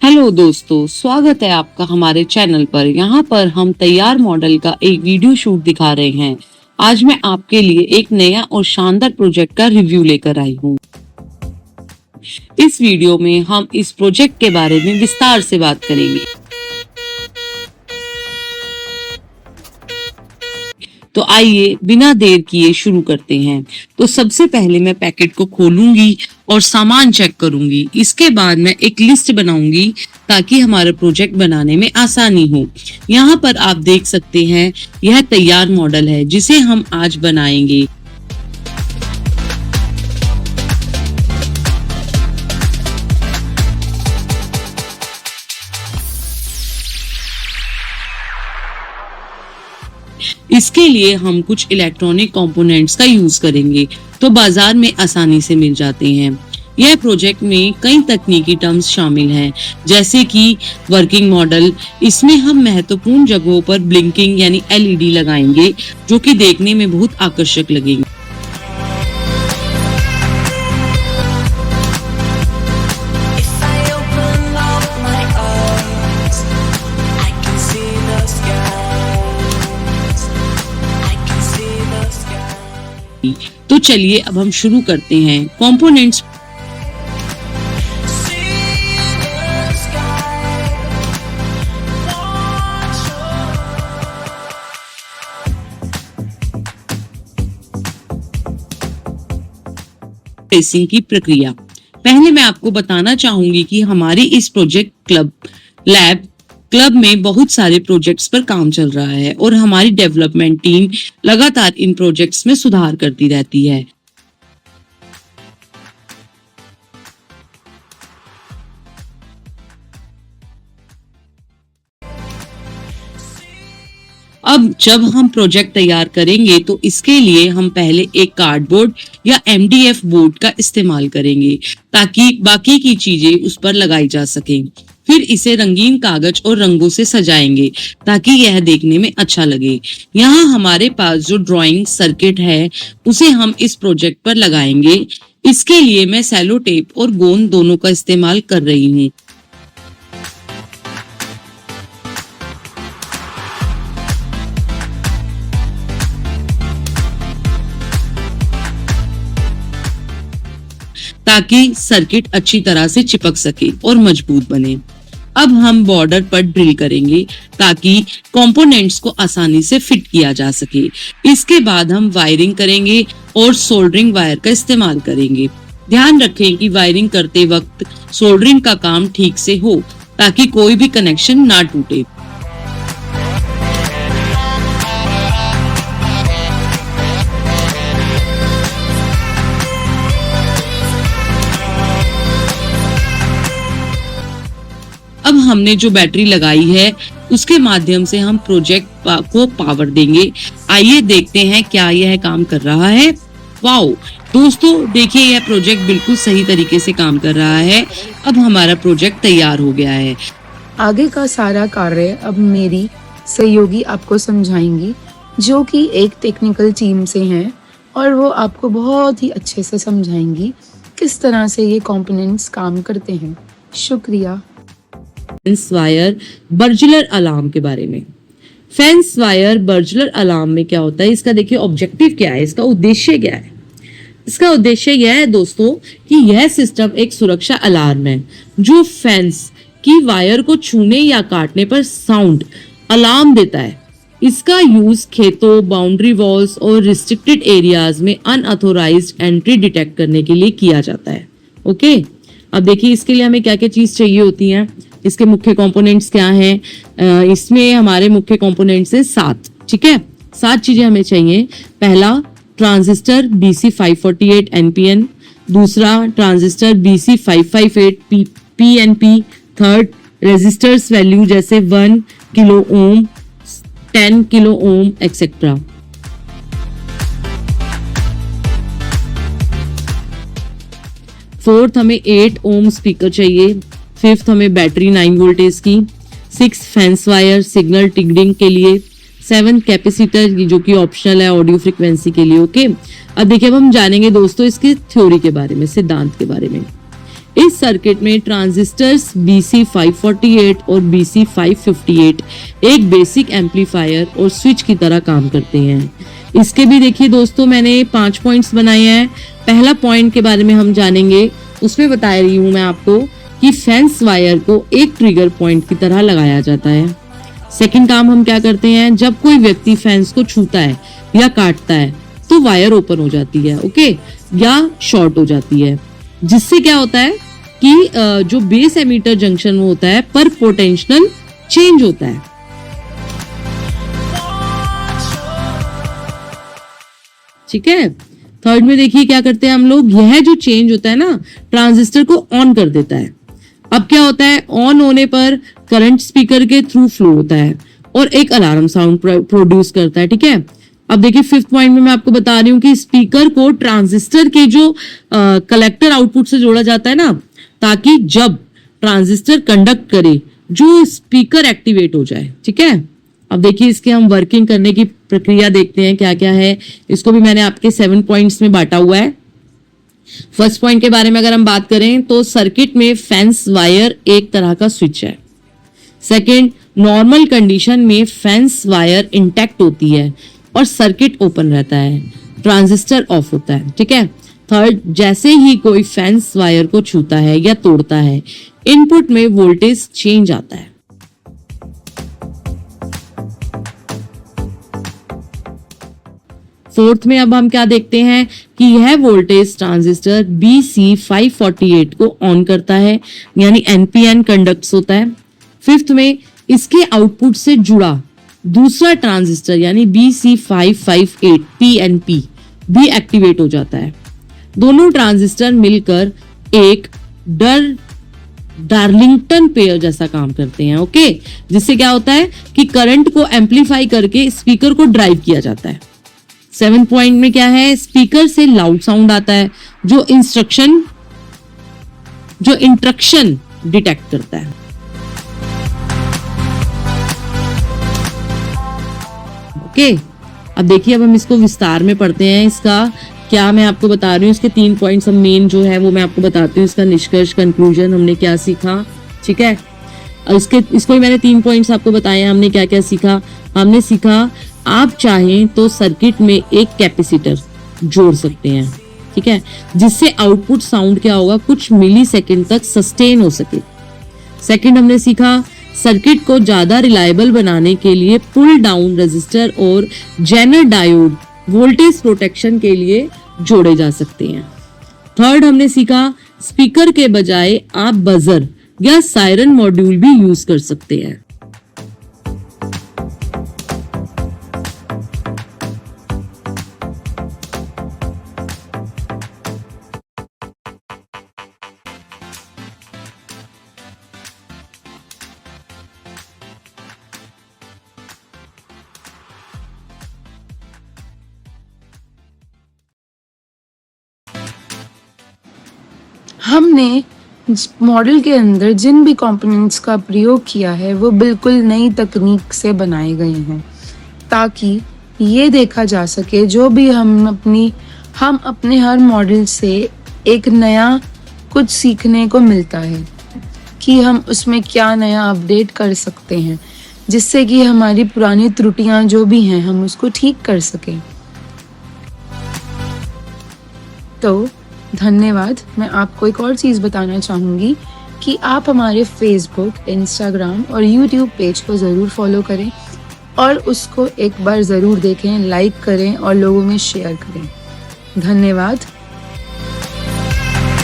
Hello दोस्तों, स्वागत है आपका हमारे चैनल पर। यहाँ पर हम तैयार मॉडल का एक वीडियो शूट दिखा रहे हैं। आज मैं आपके लिए एक नया और शानदार प्रोजेक्ट का रिव्यू लेकर आई हूँ। इस वीडियो में हम इस प्रोजेक्ट के बारे में विस्तार से बात करेंगे। तो आइए बिना देर किए शुरू करते हैं। तो सबसे पहले मैं पैकेट को खोलूंगी और सामान चेक करूंगी। इसके बाद मैं एक लिस्ट बनाऊंगी ताकि हमारा प्रोजेक्ट बनाने में आसानी हो। यहाँ पर आप देख सकते हैं, यह तैयार मॉडल है जिसे हम आज बनाएंगे। इसके लिए हम कुछ इलेक्ट्रॉनिक कंपोनेंट्स का यूज करेंगे तो बाजार में आसानी से मिल जाते हैं। यह प्रोजेक्ट में कई तकनीकी टर्म्स शामिल हैं, जैसे कि वर्किंग मॉडल। इसमें हम महत्वपूर्ण जगहों पर ब्लिंकिंग यानी LED लगाएंगे जो कि देखने में बहुत आकर्षक लगेंगे। तो चलिए अब हम शुरू करते हैं। कंपोनेंट्स ट्रेसिंग की प्रक्रिया। पहले मैं आपको बताना चाहूंगी कि हमारी इस प्रोजेक्ट क्लब में बहुत सारे प्रोजेक्ट्स पर काम चल रहा है और हमारी डेवलपमेंट टीम लगातार इन प्रोजेक्ट्स में सुधार करती रहती है। अब जब हम प्रोजेक्ट तैयार करेंगे तो इसके लिए हम पहले एक कार्डबोर्ड या MDF बोर्ड का इस्तेमाल करेंगे ताकि बाकी की चीजें उस पर लगाई जा सकें। फिर इसे रंगीन कागज और रंगों से सजाएंगे ताकि यह देखने में अच्छा लगे। यहाँ हमारे पास जो ड्राइंग सर्किट है उसे हम इस प्रोजेक्ट पर लगाएंगे। इसके लिए मैं सेलो टेप और गोंद दोनों का इस्तेमाल कर रही हूँ। ताकि सर्किट अच्छी तरह से चिपक सके और मजबूत बने। अब हम बॉर्डर पर ड्रिल करेंगे ताकि कंपोनेंट्स को आसानी से फिट किया जा सके। इसके बाद हम वायरिंग करेंगे और सोल्डरिंग वायर का इस्तेमाल करेंगे। ध्यान रखें कि वायरिंग करते वक्त सोल्डरिंग का काम ठीक से हो ताकि कोई भी कनेक्शन ना टूटे। अब हमने जो बैटरी लगाई है उसके माध्यम से हम प्रोजेक्ट को पावर देंगे। आइए देखते हैं क्या यह काम कर रहा है। वाओ दोस्तों, देखिए यह प्रोजेक्ट बिल्कुल सही तरीके से काम कर रहा है। अब हमारा प्रोजेक्ट तैयार हो गया है। आगे का सारा कार्य अब मेरी सहयोगी आपको समझाएंगी, जो कि एक टेक्निकल टीम से हैं और वो आपको बहुत ही अच्छे से समझाएंगी किस तरह से ये कंपोनेंट्स काम करते हैं। शुक्रिया। फेंस वायर बर्जुलर अलार्म के बारे में। फेंस वायर बर्जुलर अलार्म में क्या होता है, इसका देखिए ऑब्जेक्टिव क्या है, इसका उद्देश्य क्या है। इसका उद्देश्य यह है दोस्तों कि यह सिस्टम एक सुरक्षा अलार्म है जो फेंस की वायर को छूने या काटने पर साउंड अलार्म देता है। इसका यूज खेतों, बाउंड्री वॉल्स और रिस्ट्रिक्टेड एरियाज में अनऑथोराइज्ड एंट्री डिटेक्ट करने के लिए किया जाता है। ओके, अब देखिए इसके लिए हमें क्या क्या चीज चाहिए होती है। इसके मुख्य कंपोनेंट्स क्या हैं? इसमें हमारे मुख्य कंपोनेंट्स हैं 7। ठीक है, 7 चीजें हमें चाहिए। पहला ट्रांजिस्टर BC548 NPN, दूसरा transistor BC558 PNP, third resistors value जैसे 1 kilo ohm, 10 kilo ohm etcetera. Fourth हमें 8 ओम स्पीकर चाहिए। फिफ्थ हमें बैटरी 9 वोल्टेज की। 6 फैंस वायर सिग्नल टिगरिंग के लिए। 7 कैपेसिटर जो कि ऑप्शनल है ऑडियो फ्रीक्वेंसी के लिए। ओके, अब देखिए अब हम जानेंगे दोस्तों इसकी थ्योरी के बारे में, सिद्धांत के बारे में। इस सर्किट में ट्रांजिस्टर्स BC548 और BC558 एक बेसिक एम्पलीफायर और स्विच की तरह काम करते हैं। इसके भी देखिए दोस्तों, मैंने 5 पॉइंट्स बनाए हैं। पहला पॉइंट के बारे में हम जानेंगे, उसमें बता रही हूं मैं आपको कि फेंस वायर को एक ट्रिगर पॉइंट की तरह लगाया जाता है। सेकंड काम हम क्या करते हैं, जब कोई व्यक्ति फेंस को छूता है या काटता है तो वायर ओपन हो जाती है, ओके, या शॉर्ट हो जाती है, जिससे क्या होता है कि जो बेस एमीटर जंक्शन होता है पर पोटेंशियल चेंज होता है। ठीक है। थर्ड में देखिए क्या करते हैं हम लोग, यह जो चेंज होता है ना ट्रांजिस्टर को ऑन कर देता है। अब क्या होता है, ऑन होने पर करंट स्पीकर के थ्रू फ्लो होता है और एक अलार्म साउंड प्रोड्यूस करता है। ठीक है। अब देखिए फिफ्थ पॉइंट में मैं आपको बता रही हूँ कि स्पीकर को ट्रांजिस्टर के जो कलेक्टर आउटपुट से जोड़ा जाता है ना, ताकि जब ट्रांजिस्टर कंडक्ट करे जो स्पीकर एक्टिवेट हो जाए। ठीक है। अब देखिए इसके हम वर्किंग करने की प्रक्रिया देखते हैं क्या क्या है। इसको भी मैंने आपके 7 पॉइंट्स में बांटा हुआ है। फर्स्ट पॉइंट के बारे में अगर हम बात करें तो सर्किट में फेंस वायर एक तरह का स्विच है। सेकंड, नॉर्मल कंडीशन में फेंस वायर इंटैक्ट होती है और सर्किट ओपन रहता है, ट्रांजिस्टर ऑफ होता है। ठीक है। थर्ड, जैसे ही कोई फेंस वायर को छूता है या तोड़ता है, इनपुट में वोल्टेज चेंज आता है। फोर्थ में अब हम क्या देखते हैं कि यह वोल्टेज ट्रांजिस्टर BC548 को ऑन करता है, यानी NPN कंडक्ट्स होता है। फिफ्थ में इसके आउटपुट से जुड़ा दूसरा ट्रांजिस्टर यानी BC558 PNP भी एक्टिवेट हो जाता है। दोनों ट्रांजिस्टर मिलकर एक डार्लिंगटन पेयर जैसा काम करते हैं, ओके, जिससे क्या होता है कि करंट को एम्पलीफाई करके स्पीकर को ड्राइव किया जाता है। 7 पॉइंट में क्या है, स्पीकर से लाउड साउंड आता है जो इंस्ट्रक्शन डिटेक्ट करता है। ओके। अब देखिए अब हम इसको विस्तार में पढ़ते हैं। इसका क्या मैं आपको बता रही हूँ, इसके 3 पॉइंट्स हम मेन जो है वो मैं आपको बताती हूँ। इसका निष्कर्ष, कंक्लूजन, हमने क्या सीखा। ठीक है। इसको ही मैंने 3 पॉइंट्स आपको बताए हैं। हमने क्या क्या सीखा, हमने सीखा आप चाहें तो सर्किट में एक कैपेसिटर जोड़ सकते हैं। ठीक है, जिससे आउटपुट साउंड क्या होगा, कुछ मिली सेकेंड तक सस्टेन हो सके। सेकंड, हमने सीखा सर्किट को ज्यादा रिलायबल बनाने के लिए पुल डाउन रेजिस्टर और जेनर डायोड वोल्टेज प्रोटेक्शन के लिए जोड़े जा सकते हैं। थर्ड, हमने सीखा स्पीकर के बजाय आप बजर या सायरन मॉड्यूल भी यूज कर सकते हैं। हमने मॉडल के अंदर जिन भी कंपोनेंट्स का प्रयोग किया है वो बिल्कुल नई तकनीक से बनाए गए हैं, ताकि ये देखा जा सके जो भी हम अपने हर मॉडल से एक नया कुछ सीखने को मिलता है कि हम उसमें क्या नया अपडेट कर सकते हैं, जिससे कि हमारी पुरानी त्रुटियां जो भी हैं हम उसको ठीक कर सकें। तो धन्यवाद। मैं आपको एक और चीज़ बताना चाहूँगी कि आप हमारे फेसबुक, इंस्टाग्राम और यूट्यूब पेज को ज़रूर फॉलो करें और उसको एक बार ज़रूर देखें, लाइक करें और लोगों में शेयर करें। धन्यवाद।